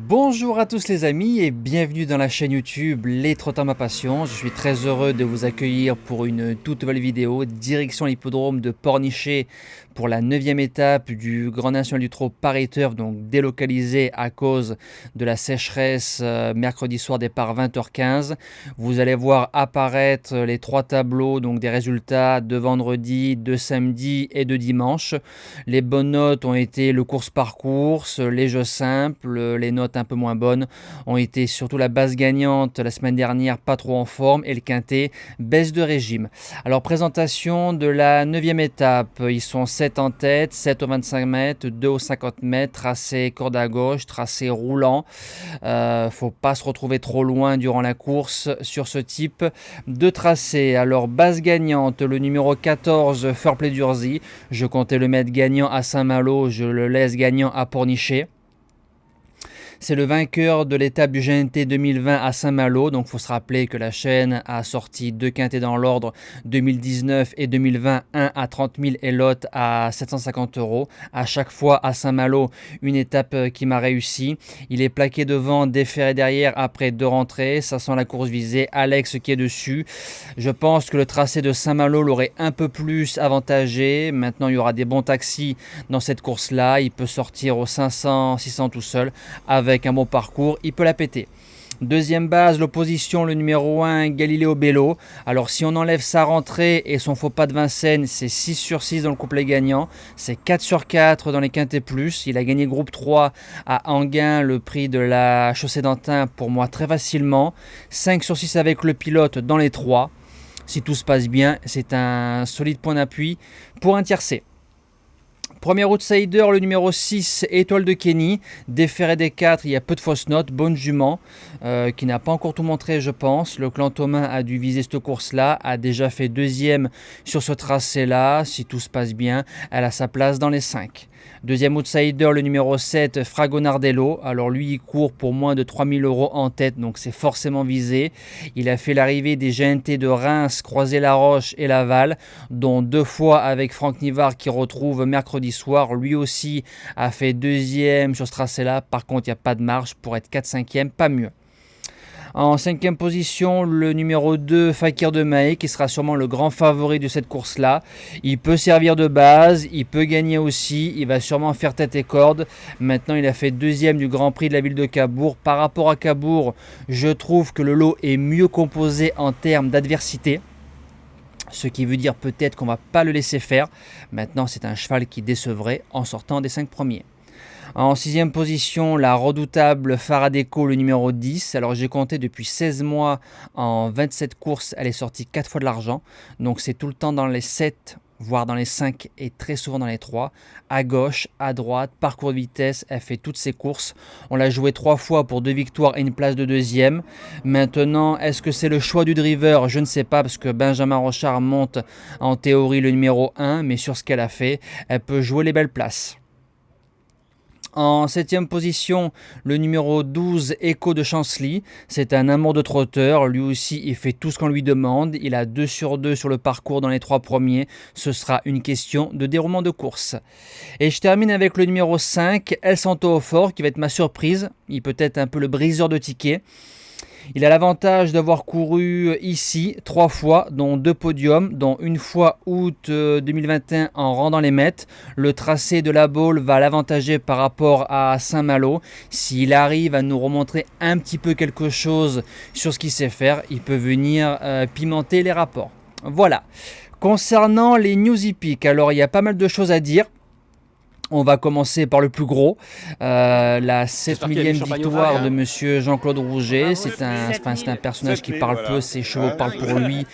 Bonjour à tous les amis et bienvenue dans la chaîne YouTube Les Trottins Ma Passion. Je suis très heureux de vous accueillir pour une toute nouvelle vidéo direction l'hippodrome de Pornichet pour la 9e étape du Grand National du Trot Paris Turf, donc délocalisé à cause de la sécheresse mercredi soir départ 20h15. Vous allez voir apparaître les trois tableaux donc des résultats de vendredi, de samedi et de dimanche. Les bonnes notes ont été le course par course, les jeux simples, les notes un peu moins bonnes ont été surtout la base gagnante la semaine dernière, pas trop en forme, et le quintet, baisse de régime. Alors présentation de la 9e étape, ils sont 7 en tête, 7 au 25 mètres, 2 au 50 mètres, tracé corde à gauche, tracé roulant. Faut pas se retrouver trop loin durant la course sur ce type de tracé. Alors base gagnante, le numéro 14, Fairplay d'Urzy, je comptais le mettre gagnant à Saint-Malo, je le laisse gagnant à Pornichet. C'est le vainqueur de l'étape du GNT 2020 à Saint-Malo. Donc il faut se rappeler que la chaîne a sorti deux quintets dans l'ordre 2019 et 2020, un à 30 000 et l'autre à 750 €. À chaque fois à Saint-Malo, une étape qui m'a réussi. Il est plaqué devant, déféré derrière après deux rentrées. Ça sent la course visée. Alex qui est dessus. Je pense que le tracé de Saint-Malo l'aurait un peu plus avantagé. Maintenant, il y aura des bons taxis dans cette course-là. Il peut sortir aux 500, 600 tout seul avec un bon parcours, il peut la péter. Deuxième base, l'opposition, le numéro 1, Galileo Bello. Alors si on enlève sa rentrée et son faux pas de Vincennes, c'est 6 sur 6 dans le couplet gagnant. C'est 4 sur 4 dans les quintés plus. Il a gagné groupe 3 à Anguin, le prix de la chaussée d'Antin pour moi très facilement. 5 sur 6 avec le pilote dans les 3. Si tout se passe bien, c'est un solide point d'appui pour un tiercé. Premier outsider, le numéro 6, Étoile de Kenny. Déféré des 4, il y a peu de fausses notes. Bonne jument, qui n'a pas encore tout montré, je pense. Le clan Thomas a dû viser cette course-là. A déjà fait deuxième sur ce tracé-là. Si tout se passe bien, elle a sa place dans les 5. Deuxième outsider, le numéro 7, Fragonardello. Alors lui, il court pour moins de 3 000 € en tête, donc c'est forcément visé. Il a fait l'arrivée des GNT de Reims, Croisé-la-Roche et Laval, dont 2 fois avec Franck Nivard qui retrouve mercredi soir. Lui aussi a fait deuxième sur ce tracé-là. Par contre, il n'y a pas de marge pour être 4-5e, pas mieux. En 5e position, le numéro 2, Fakir de Mahé, qui sera sûrement le grand favori de cette course-là. Il peut servir de base, il peut gagner aussi, il va sûrement faire tête et corde. Maintenant, il a fait deuxième du Grand Prix de la ville de Cabourg. Par rapport à Cabourg, je trouve que le lot est mieux composé en termes d'adversité. Ce qui veut dire peut-être qu'on ne va pas le laisser faire. Maintenant, c'est un cheval qui décevrait en sortant des 5 premiers. En 6e position, la redoutable Faradeco, le numéro 10. Alors j'ai compté depuis 16 mois, en 27 courses, elle est sortie 4 fois de l'argent. Donc c'est tout le temps dans les 7, voire dans les 5 et très souvent dans les 3. À gauche, à droite, parcours de vitesse, elle fait toutes ses courses. On l'a joué 3 fois pour 2 victoires et une place de deuxième. Maintenant, est-ce que c'est le choix du driver? Je ne sais pas parce que Benjamin Rochard monte en théorie le numéro 1. Mais sur ce qu'elle a fait, elle peut jouer les belles places. En 7e position, le numéro 12, Echo de Chancelly. C'est un amour de trotteur. Lui aussi, il fait tout ce qu'on lui demande. Il a 2 sur 2 sur le parcours dans les 3 premiers. Ce sera une question de déroulement de course. Et je termine avec le numéro 5, El Santo au Fort, qui va être ma surprise. Il peut être un peu le briseur de tickets. Il a l'avantage d'avoir couru ici 3 fois, dont 2 podiums, dont une fois août 2021 en rendant les mètres. Le tracé de la Baule va l'avantager par rapport à Saint-Malo. S'il arrive à nous remontrer un petit peu quelque chose sur ce qu'il sait faire, il peut venir pimenter les rapports. Voilà. Concernant les news hippiques, alors il y a pas mal de choses à dire. On va commencer par le plus gros, la 7 millième victoire de monsieur Jean-Claude Rouget. C'est un personnage qui parle peu, ses chevaux parlent pour lui.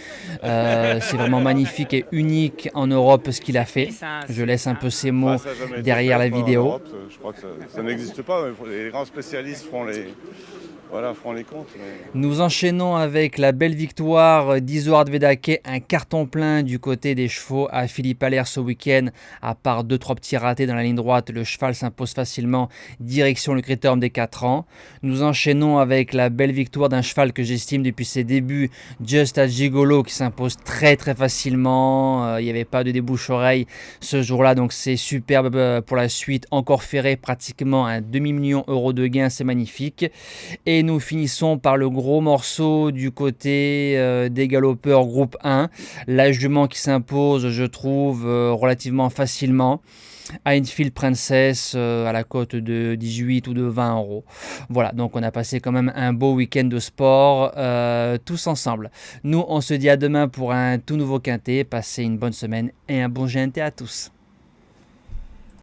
C'est vraiment magnifique et unique en Europe ce qu'il a fait. Je laisse un peu ses mots derrière la vidéo. Je crois que ça n'existe pas. Les grands spécialistes font voilà, feront les comptes. Nous enchaînons avec la belle victoire d'Izoard Vedake, un carton plein du côté des chevaux à Philippe Allaire ce week-end. À part 2-3 petits ratés dans la ligne droite, le cheval s'impose facilement, direction le critérium des 4 ans. Nous enchaînons avec la belle victoire d'un cheval que j'estime depuis ses débuts, Just a Gigolo, qui s'impose très très facilement. Il n'y avait pas de débouche-oreille ce jour-là, donc c'est superbe pour la suite. Encore ferré, pratiquement un demi-million d'euros de gains, c'est magnifique. Et nous finissons par le gros morceau du côté des galopeurs groupe 1. La jument qui s'impose, je trouve, relativement facilement. Enfield Princess à la cote de 18 ou de 20 euros. Voilà, donc on a passé quand même un beau week-end de sport tous ensemble. Nous, on se dit à demain pour un tout nouveau quintet. Passez une bonne semaine et un bon GNT à tous.